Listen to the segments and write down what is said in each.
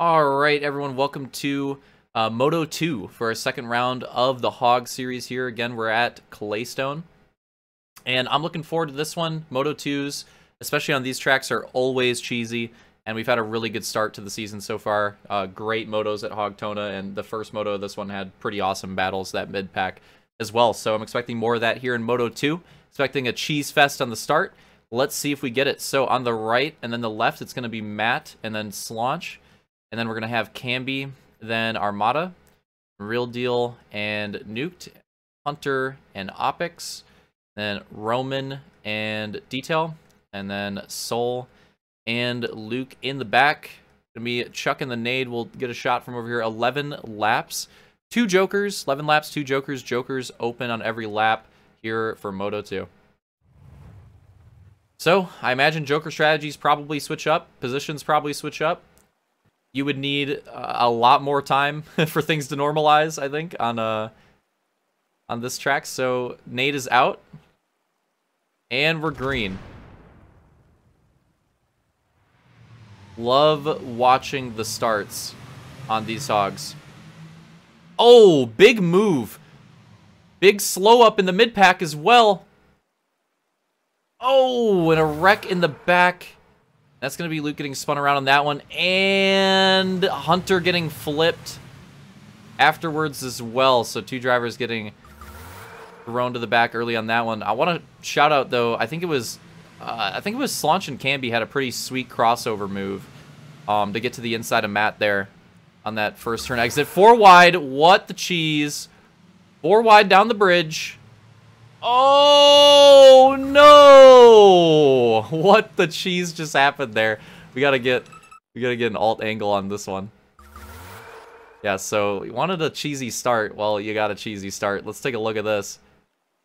Alright everyone, welcome to Moto 2 for our second round of the Hog series here. Again, we're at Claystone. And I'm looking forward to this one. Moto 2s, especially on these tracks, are always cheesy. And we've had a really good start to the season so far. Great motos at Hogtona, and the first moto of this one had pretty awesome battles, that mid-pack as well. So I'm expecting more of that here in Moto 2. Expecting a cheese fest on the start. Let's see if we get it. So on the right and then the left, it's going to be Matt and then Slaunch. And then we're going to have Camby, then Armada, Real Deal, and Nuked, Hunter, and Opix, then Roman and Detail, and then Soul and Luke in the back. Going to be Chuck and the Nade. We'll get a shot from over here. 11 laps, 2 Jokers, 11 laps, 2 Jokers. Jokers open on every lap here for Moto 2. So, I imagine Joker strategies probably switch up, positions probably switch up. You would need a lot more time for things to normalize, I think, on this track. So Nate is out, and we're green. Love watching the starts on these hogs. Oh, big move. Big slow up in the mid pack as well. Oh, and a wreck in the back. That's going to be Luke getting spun around on that one. And Hunter getting flipped afterwards as well. So 2 drivers getting thrown to the back early on that one. I want to shout out, though, I think it was Slaunch and Camby had a pretty sweet crossover move to get to the inside of Matt there on that first turn exit. 4 wide. What the cheese. 4 wide down the bridge. Oh no! What the cheese just happened there? We gotta get an alt angle on this one. Yeah, so you wanted a cheesy start. Well, you got a cheesy start. Let's take a look at this.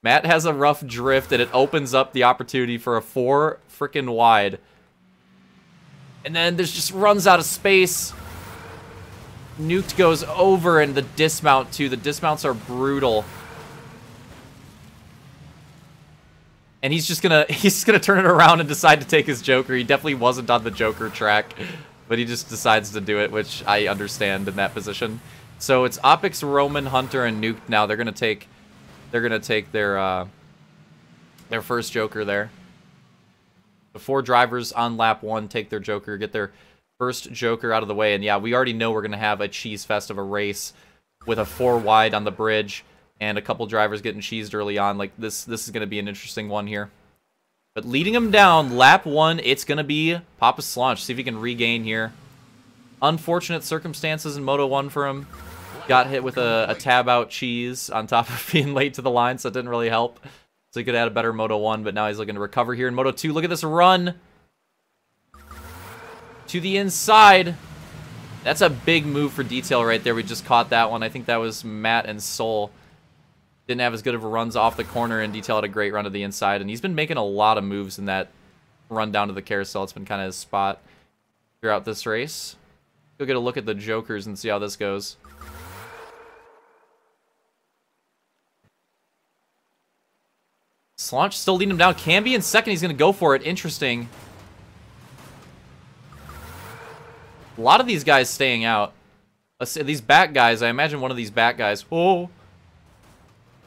Matt has a rough drift, and it opens up the opportunity for a 4 freaking wide. And then there's just runs out of space. Nuked goes over, and the dismount too. The dismounts are brutal. And he's gonna turn it around and decide to take his Joker. He definitely wasn't on the Joker track, but he just decides to do it, which I understand in that position. So it's Opix, Roman, Hunter, and Nuke now. They're gonna take their first Joker there. The 4 drivers on lap 1 take their Joker, get their first Joker out of the way. And yeah, we already know we're gonna have a cheese fest of a race with a 4 wide on the bridge. And a couple drivers getting cheesed early on. Like, this is going to be an interesting one here. But leading him down, lap 1, it's going to be Papa Slaunch. See if he can regain here. Unfortunate circumstances in Moto 1 for him. Got hit with a tab-out cheese on top of being late to the line, so it didn't really help. So he could have had a better Moto 1, but now he's looking to recover here in Moto 2. Look at this run. To the inside. That's a big move for Detail right there. We just caught that one. I think that was Matt and Soul. Didn't have as good of a runs off the corner, and Detail had a great run to the inside. And he's been making a lot of moves in that run down to the carousel. It's been kind of his spot throughout this race. Go get a look at the Jokers and see how this goes. Slaunch still leading him down. Camby in second. He's going to go for it. Interesting. A lot of these guys staying out. Let's say these back guys. I imagine one of these back guys. Oh.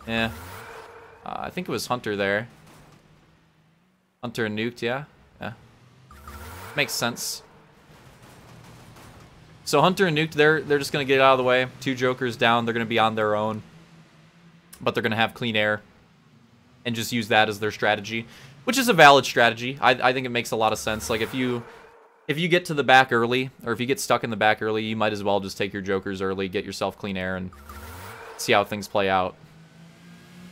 Yeah. I think it was Hunter there. Hunter and Nuked, yeah. Yeah. Makes sense. So Hunter and Nuked, they're just going to get out of the way. 2 Jokers down. They're going to be on their own. But they're going to have clean air. And just use that as their strategy. Which is a valid strategy. I think it makes a lot of sense. Like, if you get to the back early, or if you get stuck in the back early, you might as well just take your Jokers early, get yourself clean air, and see how things play out.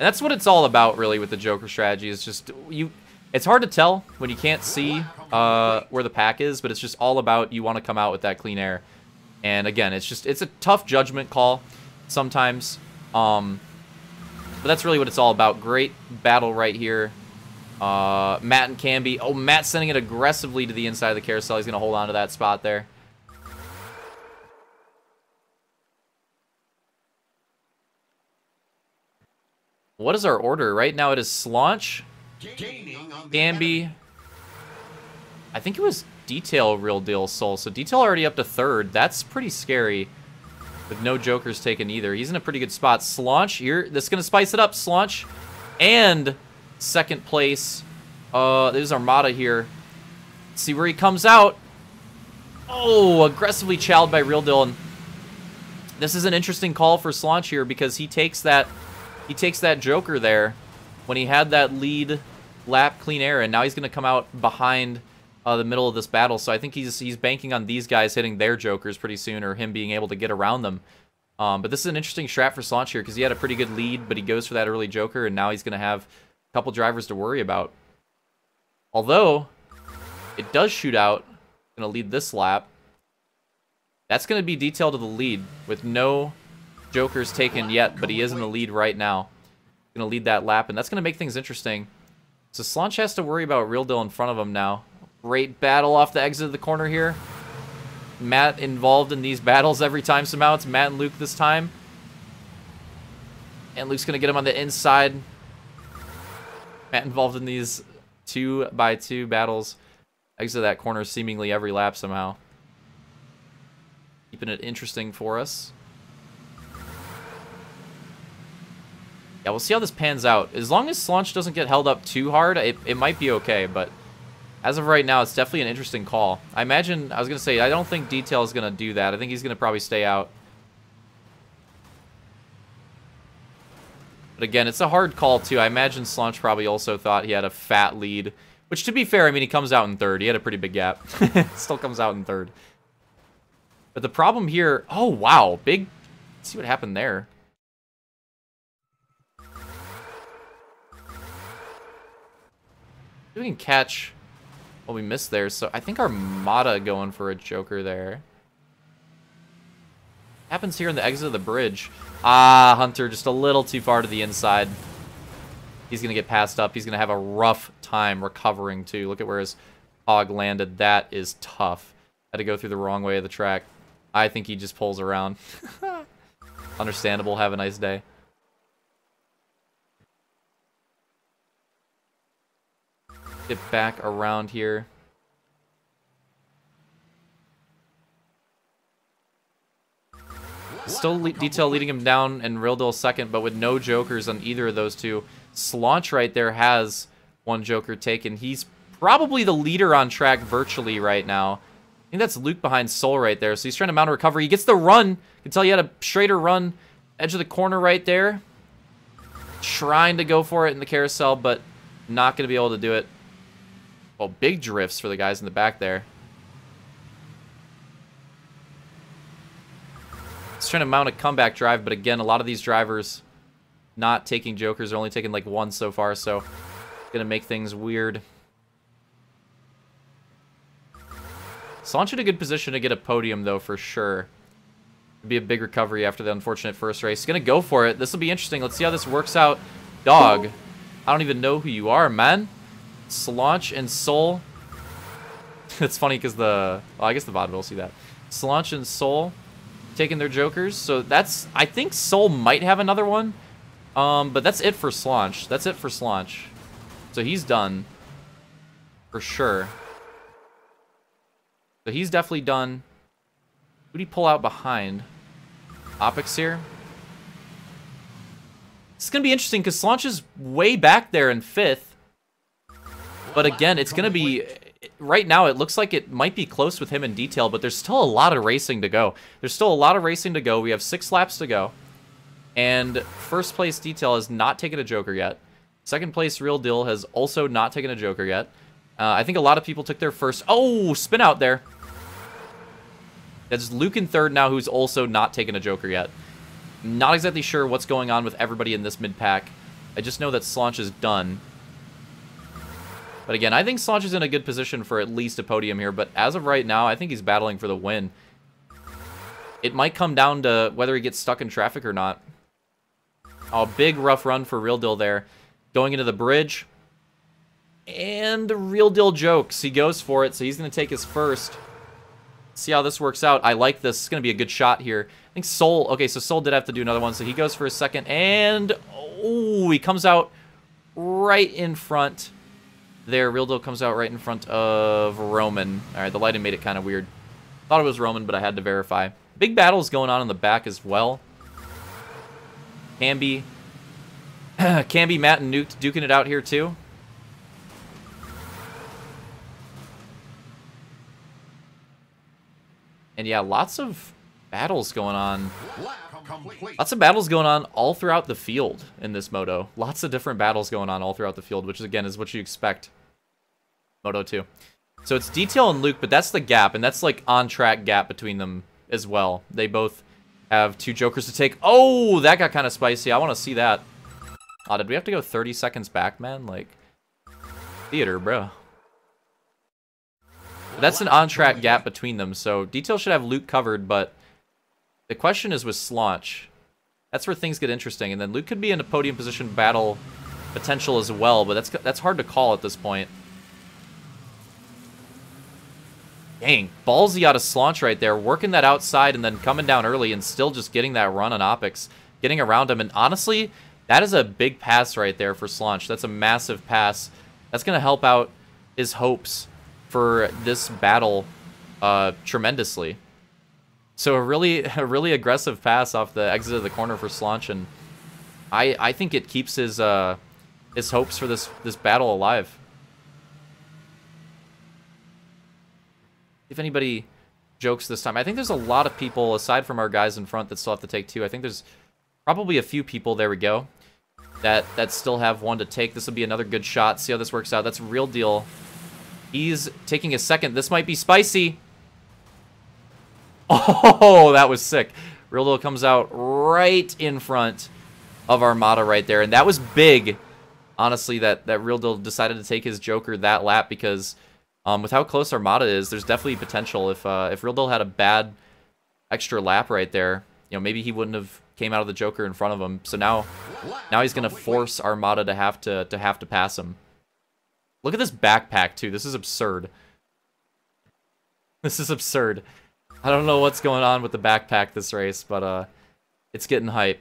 And that's what it's all about, really, with the Joker strategy. Is just it's hard to tell when you can't see where the pack is, but it's just all about you want to come out with that clean air. And again, it's a tough judgment call sometimes. But that's really what it's all about. Great battle right here. Matt and Camby. Oh, Matt sending it aggressively to the inside of the carousel. He's going to hold on to that spot there. What is our order? Right now it is Slaunch, Camby. I think it was Detail Real Deal Soul. So Detail already up to 3rd. That's pretty scary. With no jokers taken either. He's in a pretty good spot. Slaunch here. This is going to spice it up. Slaunch. And 2nd place. There's Armada here. Let's see where he comes out. Oh, aggressively chowed by Real Deal. And this is an interesting call for Slaunch here because he takes that joker there when he had that lead lap clean air, and now he's going to come out behind the middle of this battle. So I think he's banking on these guys hitting their jokers pretty soon, or him being able to get around them. But this is an interesting strat for Slaunch here because he had a pretty good lead, but he goes for that early joker, and now he's going to have a couple drivers to worry about. Although it does shoot out, going to lead this lap. That's going to be Detail to the lead with no jokers taken yet, but he is in the lead right now. Going to lead that lap, and that's going to make things interesting. So Slaunch has to worry about Real Deal in front of him now. Great battle off the exit of the corner here. Matt involved in these battles every time somehow. It's Matt and Luke this time. And Luke's going to get him on the inside. Matt involved in these 2x2 battles. Exit that corner seemingly every lap somehow. Keeping it interesting for us. Yeah, we'll see how this pans out. As long as Slaunch doesn't get held up too hard, it might be okay, but as of right now, it's definitely an interesting call. I was going to say, I don't think Detail is going to do that. I think he's going to probably stay out. But again, it's a hard call, too. I imagine Slaunch probably also thought he had a fat lead, which, to be fair, I mean, he comes out in 3rd. He had a pretty big gap. Still comes out in 3rd. But the problem here... Oh, wow. Big... Let's see what happened there. We can catch what we missed there. So I think Armada going for a joker there. Happens here in the exit of the bridge. Ah, Hunter just a little too far to the inside. He's going to get passed up. He's going to have a rough time recovering, too. Look at where his hog landed. That is tough. Had to go through the wrong way of the track. I think he just pulls around. Understandable. Have a nice day. Get back around here. Still Detail leading him down and Real Deal 2nd, but with no jokers on either of those two. Slaunch right there has 1 joker taken. He's probably the leader on track virtually right now. I think that's Luke behind Soul right there. So he's trying to mount a recovery. He gets the run. You can tell he had a straighter run. Edge of the corner right there. Trying to go for it in the carousel, but not going to be able to do it. Well, big drifts for the guys in the back there. He's trying to mount a comeback drive, but again, a lot of these drivers not taking jokers. They're only taking like 1 so far, so gonna make things weird. Slaunch in a good position to get a podium, though, for sure. It'd be a big recovery after the unfortunate first race. He's gonna go for it. This will be interesting. Let's see how this works out. Dog, I don't even know who you are, man. Slaunch and Soul. It's funny because well, I guess the VOD will see that. Slaunch and Soul taking their jokers. So that's... I think Soul might have another one. But that's it for Slaunch. That's it for Slaunch. So he's done. For sure. So he's definitely done. Who'd he pull out behind? Opix here. It's going to be interesting because Slaunch is way back there in 5th. But again, it's going to be... Right now, it looks like it might be close with him in Detail, but there's still a lot of racing to go. There's still a lot of racing to go. We have 6 laps to go. And first place Detail has not taken a joker yet. Second place Real Deal has also not taken a joker yet. I think a lot of people took their first... Oh, spin out there. That's Luke in 3rd now, who's also not taken a joker yet. Not exactly sure what's going on with everybody in this mid-pack. I just know that Slaunch is done. But again, I think Slaunch is in a good position for at least a podium here. But as of right now, I think he's battling for the win. It might come down to whether he gets stuck in traffic or not. Oh, big rough run for Real Deal there. Going into the bridge. And Real Deal jokes. He goes for it, so he's going to take his first. See how this works out. I like this. It's going to be a good shot here. I think Soul... Okay, so Soul did have to do another one, so he goes for a second. And... Oh, he comes out right in front. there. Real Deal comes out right in front of Roman. All right, the lighting made it kind of weird. Thought it was Roman, but I had to verify. Big battles going on in the back as well. Camby, Matt, and Nuke duking it out here too. And yeah, lots of battles going on. Lots of battles going on all throughout the field in this Moto. Lots of different battles going on all throughout the field, which again is what you expect. Moto 2. So it's Detail and Luke, but that's the gap, and that's like on-track gap between them as well. They both have 2 Jokers to take. Oh, that got kind of spicy. I want to see that. Oh, did we have to go 30 seconds back, man? Like, theater, bro. But that's an on-track gap between them, so Detail should have Luke covered, but the question is with Slaunch. That's where things get interesting, and then Luke could be in a podium position battle potential as well, but that's hard to call at this point. Dang, ballsy out of Slaunch right there, working that outside and then coming down early and still just getting that run on Opix, getting around him, and honestly, that is a big pass right there for Slaunch. That's a massive pass. That's going to help out his hopes for this battle tremendously. So a really aggressive pass off the exit of the corner for Slaunch, and I think it keeps his hopes for this battle alive. If anybody jokes this time, I think there's a lot of people aside from our guys in front that still have to take 2. I think there's probably a few people, there we go, that still have 1 to take. This will be another good shot. See how this works out. That's Real Deal. He's taking a second. This might be spicy. Oh, that was sick. Real Deal comes out right in front of Armada right there. And that was big, honestly, that Real Deal decided to take his Joker that lap because with how close Armada is, there's definitely potential. If Real Deal had a bad extra lap right there, you know, maybe he wouldn't have came out of the Joker in front of him. So now he's going to force Armada to have to pass him. Look at this backpack, too. This is absurd. This is absurd. I don't know what's going on with the backpack this race, but it's getting hype.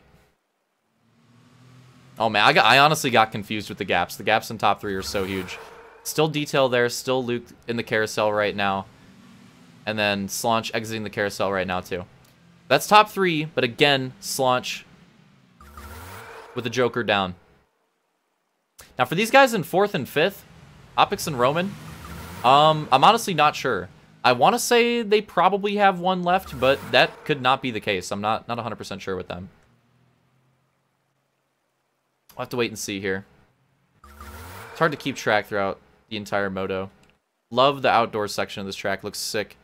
Oh, man, I honestly got confused with the gaps. The gaps in top 3 are so huge. Still Detail there, still Luke in the carousel right now. And then Slaunch exiting the carousel right now, too. That's top 3, but again, Slaunch with the Joker down. Now, for these guys in 4th and 5th, Opix and Roman, I'm honestly not sure. I want to say they probably have 1 left, but that could not be the case. I'm not 100% sure with them. We'll have to wait and see here. It's hard to keep track throughout the entire Moto. Love the outdoor section of this track. Looks sick.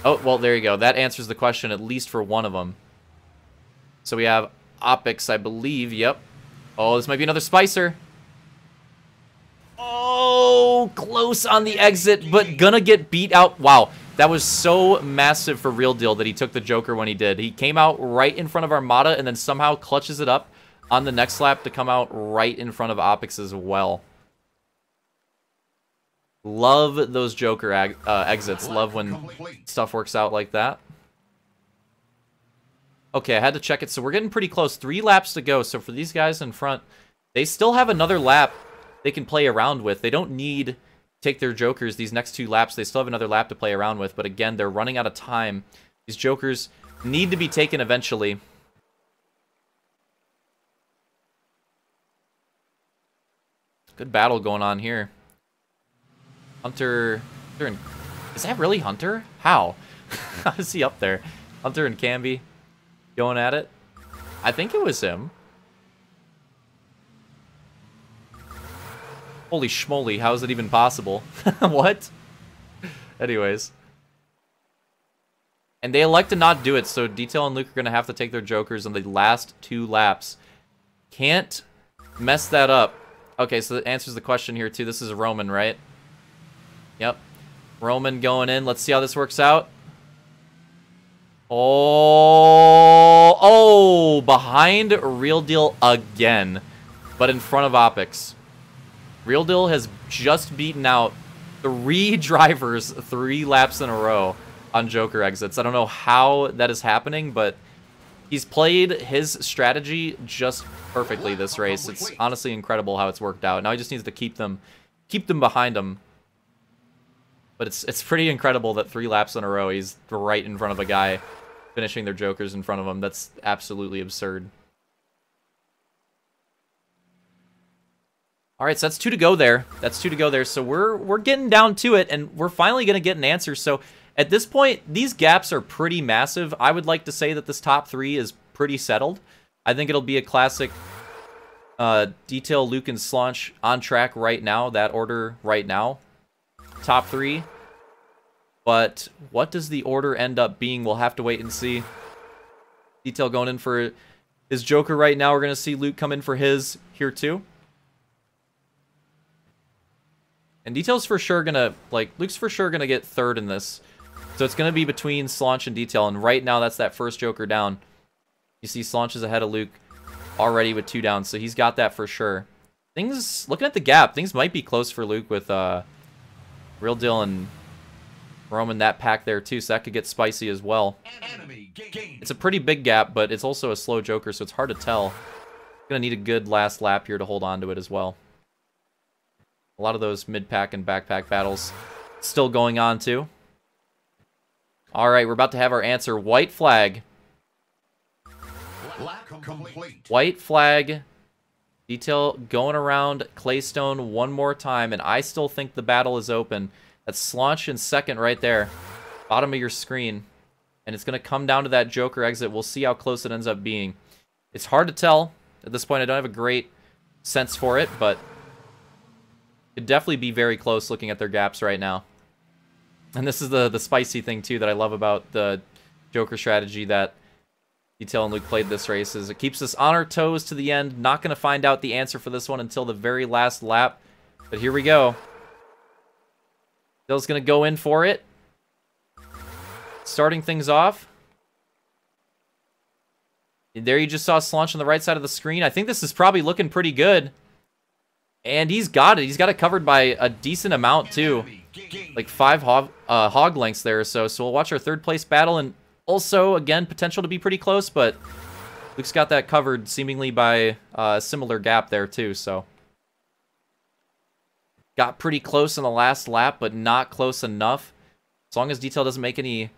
Oh, well, there you go. That answers the question, at least for 1 of them. So we have Opix, I believe. Yep. Oh, this might be another Spicer. Oh, close on the exit, but gonna get beat out. Wow, that was so massive for Real Deal that he took the Joker when he did. He came out right in front of Armada and then somehow clutches it up on the next lap to come out right in front of Opix as well. Love those Joker exits. Love when stuff works out like that. Okay, I had to check it. So we're getting pretty close. 3 laps to go. So for these guys in front, they still have another lap they can play around with. They don't need to take their Jokers these next 2 laps. They still have another lap to play around with. But again, they're running out of time. These Jokers need to be taken eventually. Good battle going on here. Hunter and... Is that really Hunter? How? How is he up there? Hunter and Camby going at it? I think it was him. Holy schmoly, how is it even possible? What? Anyways. And they elect to not do it, so Detail and Luke are going to have to take their Jokers on the last 2 laps. Can't mess that up. Okay, so that answers the question here, too. This is Roman, right? Yep. Roman going in. Let's see how this works out. Oh, behind Real Deal again, but in front of Opix. Real Deal has just beaten out 3 drivers 3 laps in a row on Joker exits. I don't know how that is happening, but he's played his strategy just perfectly this race. It's honestly incredible how it's worked out. Now he just needs to keep them keep them behind him. But it's pretty incredible that 3 laps in a row he's right in front of a guy finishing their jokers in front of him. That's absolutely absurd. All right, so that's 2 to go there. That's 2 to go there. So we're getting down to it, and we're finally going to get an answer. So at this point, these gaps are pretty massive. I would like to say that this top 3 is pretty settled. I think it'll be a classic Detail, Luke, and Slaunch on track right now. That order right now. Top 3. But what does the order end up being? We'll have to wait and see. Detail going in for his Joker right now. We're going to see Luke come in for his here too. And Detail's for sure going to, like, Luke's for sure going to get 3rd in this. So it's going to be between Slaunch and Detail. And right now, that's that first Joker down. You see Slaunch is ahead of Luke already with 2 down. So he's got that for sure. Things, looking at the gap, things might be close for Luke with Real Deal and Roman that pack there too, so that could get spicy as well. It's a pretty big gap, but it's also a slow Joker, so it's hard to tell. Gonna need a good last lap here to hold on to it as well. A lot of those mid-pack and backpack battles still going on too. Alright, we're about to have our answer. White flag. White flag. Detail going around Claystone one more time, and I still think the battle is open. That's Slaunch in 2nd right there. Bottom of your screen. And it's going to come down to that Joker exit. We'll see how close it ends up being. It's hard to tell. At this point, I don't have a great sense for it, but it'd definitely be very close looking at their gaps right now. And this is the spicy thing, too, that I love about the Joker strategy that Detail and Luke played this race, is it keeps us on our toes to the end. Not going to find out the answer for this one until the very last lap. But here we go. Detail's going to go in for it. Starting things off. There you just saw Slaunch on the right side of the screen. I think this is probably looking pretty good. And he's got it. He's got it covered by a decent amount, too. Like 5 hog lengths there or so. So we'll watch our 3rd place battle, and also, again, potential to be pretty close, but Luke's got that covered seemingly by a similar gap there, too, so. Got pretty close in the last lap, but not close enough. As long as Detail doesn't make any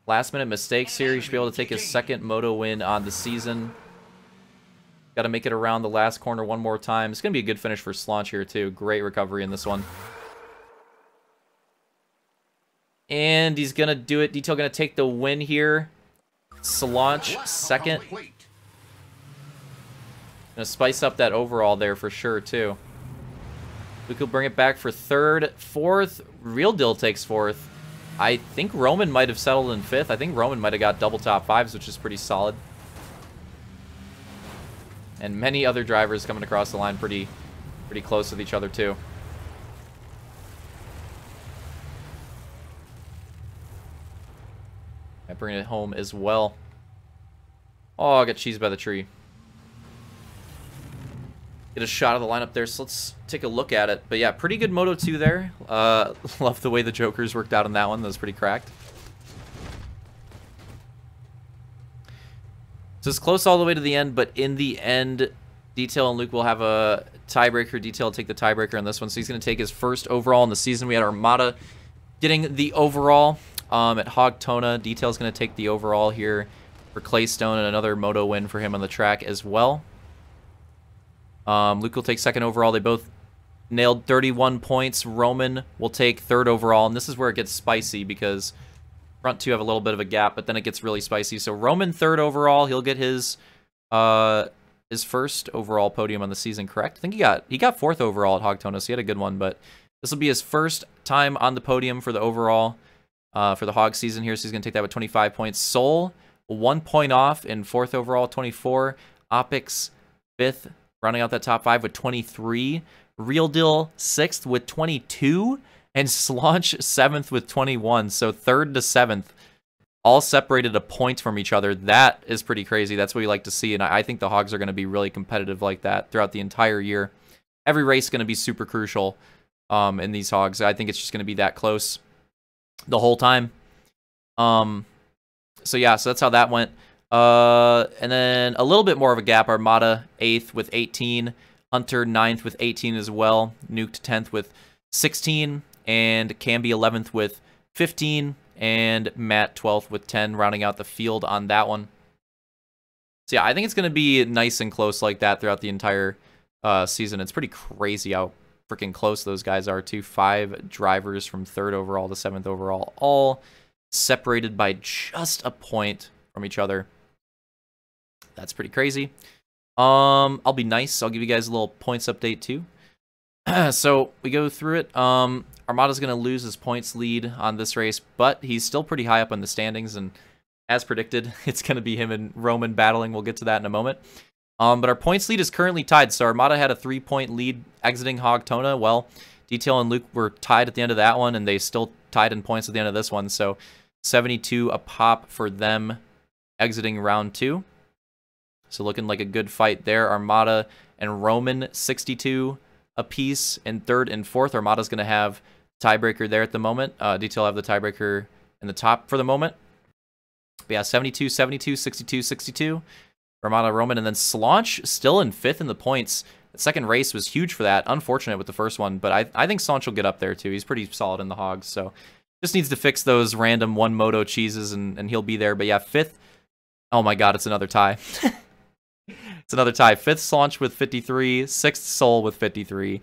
last-minute mistakes here, he should be able to take his 2nd Moto win on the season. Got to make it around the last corner one more time. It's going to be a good finish for Slaunch here, too. Great recovery in this one. And he's going to do it. Detail going to take the win here. Slaunch 2nd. Going to spice up that overall there for sure, too. Luke will bring it back for 3rd. 4th, Real Deal takes 4th. I think Roman might have settled in 5th. I think Roman might have got double top 5s, which is pretty solid. And many other drivers coming across the line pretty close with each other, too. I bring it home as well. Oh, I got cheesed by the tree. Get a shot of the lineup there, so let's take a look at it. But yeah, pretty good Moto 2 there. Love the way the Jokers worked out on that one. That was pretty cracked. So it's close all the way to the end, but in the end, Detail and Luke will have a tiebreaker. Detail will take the tiebreaker on this one, so he's going to take his 1st overall in the season. We had Armada getting the overall at Hogtona. Detail's going to take the overall here for Claystone, and another Moto win for him on the track as well. Luke will take 2nd overall. They both nailed 31 points. Roman will take 3rd overall, and this is where it gets spicy because front 2 have a little bit of a gap, but then it gets really spicy. So Roman 3rd overall. He'll get his 1st overall podium on the season, correct? I think he got 4th overall at Hogtona, so he had a good one, but this will be his 1st time on the podium for the overall for the Hog season here, so he's going to take that with 25 points. Soul, 1 point off in 4th overall, 24. Opix, 5th, rounding out that top 5 with 23. Real Deal, 6th with 22. And Slaunch, 7th with 21. So 3rd to 7th, all separated a point from each other. That is pretty crazy. That's what we like to see, and I think the Hogs are going to be really competitive like that throughout the entire year. Every race is going to be super crucial in these Hogs. I think it's just going to be that close the whole time. So yeah, so that's how that went. And then a little bit more of a gap. Armada 8th with 18. Hunter 9th with 18 as well. Nuked 10th with 16, and Camby 11th with 15, and Matt 12th with 10, rounding out the field on that one. So yeah, I think it's going to be nice and close like that throughout the entire season. It's pretty crazy how freaking close those guys are too. 5 drivers from 3rd overall to 7th overall, all separated by just a point from each other. That's pretty crazy. I'll be nice. I'll give you guys a little points update too. So we go through it. Armada's going to lose his points lead on this race, but he's still pretty high up in the standings, and as predicted, it's going to be him and Roman battling. We'll get to that in a moment. But our points lead is currently tied. So Armada had a 3-point lead exiting Hogtona. Well, Detail and Luke were tied at the end of that one, and they still tied in points at the end of this one. So 72 a pop for them exiting round 2. So looking like a good fight there. Armada and Roman 62 apiece in 3rd and 4th. Armada's going to have tiebreaker there at the moment. Detail have the tiebreaker in the top for the moment. But yeah, 72, 72, 62, 62. Armada, Roman, and then Slaunch still in 5th in the points. The second race was huge for that. Unfortunate with the first one, but I think Slaunch will get up there too. He's pretty solid in the Hogs, so just needs to fix those random 1 Moto cheeses and he'll be there. But yeah, 5th. Oh my god, it's another tie. It's another tie. 5th Slaunch with 53, 6th Soul with 53,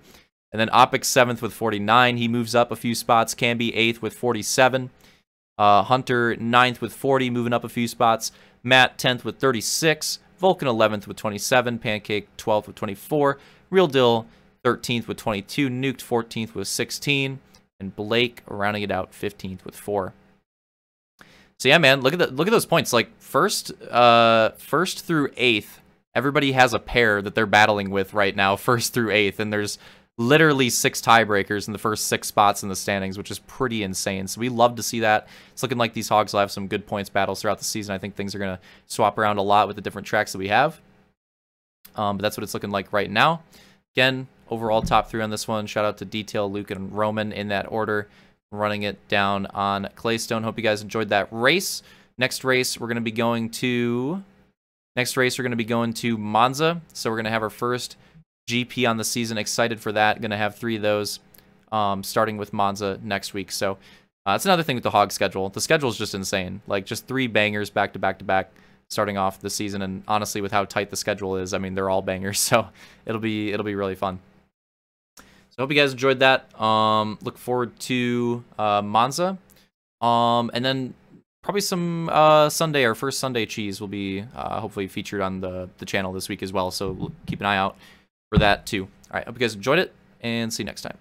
and then Opix 7th with 49. He moves up a few spots. Camby 8th with 47. Hunter 9th with 40, moving up a few spots. Matt 10th with 36. Vulcan 11th with 27. Pancake 12th with 24. Real Dill 13th with 22. Nuked 14th with 16. And Blake rounding it out 15th with 4. So yeah, man, look at those points. Like first through 8th, everybody has a pair that they're battling with right now, 1st through 8th, and there's literally 6 tiebreakers in the first 6 spots in the standings, which is pretty insane. So we love to see that. It's looking like these Hogs will have some good points battles throughout the season. I think things are going to swap around a lot with the different tracks that we have. But that's what it's looking like right now. Again, overall top 3 on this one. Shout out to Detail, Luke, and Roman in that order, running it down on Claystone. Hope you guys enjoyed that race. Next race, we're going to be going to Monza. So we're going to have our first GP on the season. Excited for that. Going to have 3 of those starting with Monza next week. So that's another thing with the Hog schedule. The schedule is just insane. Like just 3 bangers back to back to back starting off the season. And honestly, with how tight the schedule is, I mean, they're all bangers. So it'll be really fun. So I hope you guys enjoyed that. Look forward to Monza. And then probably some Sunday, our first Sunday cheese will be hopefully featured on the channel this week as well. So keep an eye out for that too. All right, hope you guys enjoyed it, and see you next time.